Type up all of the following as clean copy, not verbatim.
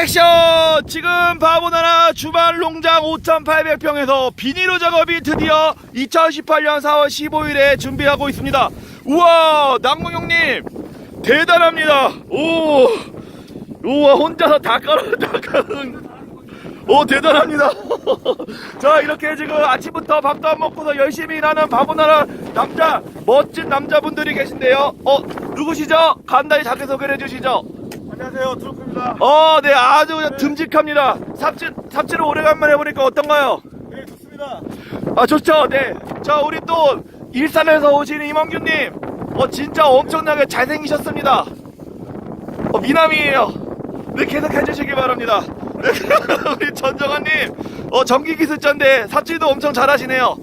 액션! 지금 바보나라 주말농장 5,800평에서 비닐로 작업이 드디어 2018년 4월 15일에 준비하고 있습니다. 우와, 낭몽 형님 대단합니다. 우와, 혼자서 다 깔은 오, 대단합니다. 자, 이렇게 지금 아침부터 밥도 안 먹고서 열심히 일하는 바보나라 남자, 멋진 남자분들이 계신데요. 누구시죠? 간단히 자기소개를 해주시죠. 안녕하세요, 트로크입니다. 네, 아주 그냥 듬직합니다. 삽질을 오래간만에 해보니까 어떤가요? 네, 좋습니다. 좋죠. 네. 자, 우리 또 일산에서 오신 임원규님, 진짜 엄청나게 잘생기셨습니다. 미남이에요. 네, 계속 해주시기 바랍니다. 네, 우리 전정환님, 전기기술자인데 삽질도 엄청 잘하시네요.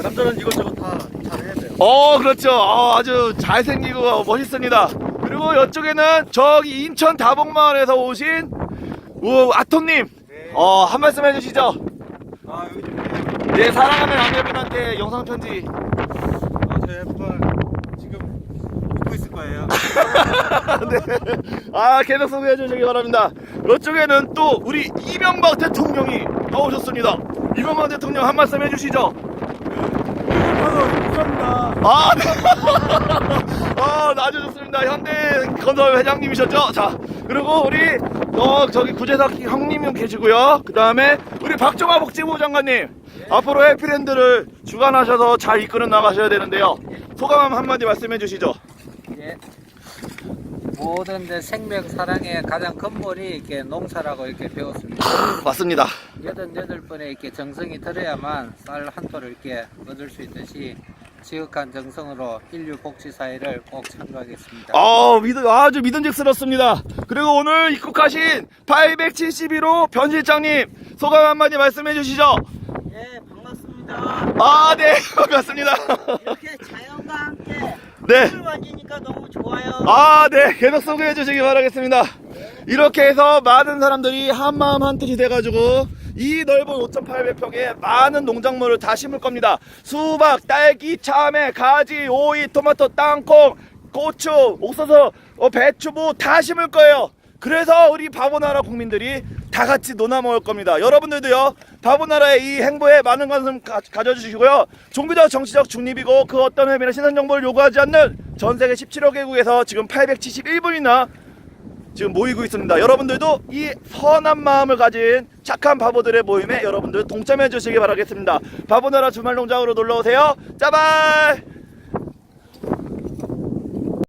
남자는 이것저것 다 잘해야 돼요. 그렇죠. 아주 잘생기고 멋있습니다. 그리고 이쪽에는 저기 인천 다봉마을에서 오신 아톰님, 네. 한 말씀 해주시죠. 여기 네, 사랑하는 아내분한테 영상 편지. 저희 애플 지금 웃고 있을 거예요. 네. 계속 소개해 주시기 바랍니다. 이쪽에는 또 우리 이명박 대통령이 나오셨습니다. 이명박 대통령 한 말씀 해주시죠. 감사합니다. 네. 아주 좋습니다. 현대건설 회장님이셨죠? 자, 그리고 우리 저기 구재석 형님 계시고요. 그 다음에 우리 박정화 복지부 장관님, 앞으로 해피랜드를 주관하셔서 잘 이끌어 나가셔야 되는데요. 소감 한마디 말씀해 주시죠. 예. 모든 생명 사랑의 가장 근본이 이렇게 농사라고 이렇게 배웠습니다. 맞습니다. 88번에 이렇게 정성이 들어야만 쌀 한 토를 이렇게 얻을 수 있듯이 지극한 정성으로 인류 복지 사회를 꼭 참고하겠습니다. 아주 믿음직스럽습니다. 그리고 오늘 입국하신 871호 변 실장님, 소감 한마디 말씀해 주시죠. 예, 반갑습니다. 네, 반갑습니다. 이렇게 자연과 함께 네. 술 마시니까 너무 좋아요. 네, 계속 소개해 주시기 바라겠습니다. 이렇게 해서 많은 사람들이 한마음 한뜻이 돼가지고 이 넓은 5,800평에 많은 농작물을 다 심을 겁니다. 수박, 딸기, 참외, 가지, 오이, 토마토, 땅콩, 고추, 옥수수, 배추 뭐 다 심을 거예요. 그래서 우리 바보나라 국민들이 다 같이 놀아 먹을 겁니다. 여러분들도요, 바보나라의 이 행보에 많은 관심 가져주시고요. 종교적 정치적 중립이고 그 어떤 의미나 신선 정보를 요구하지 않는 전 세계 17억 개국에서 지금 871분이나 지금 모이고 있습니다. 여러분들도 이 선한 마음을 가진 착한 바보들의 모임에 여러분들 동참해 주시기 바라겠습니다. 바보나라 주말농장으로 놀러오세요. 짜발!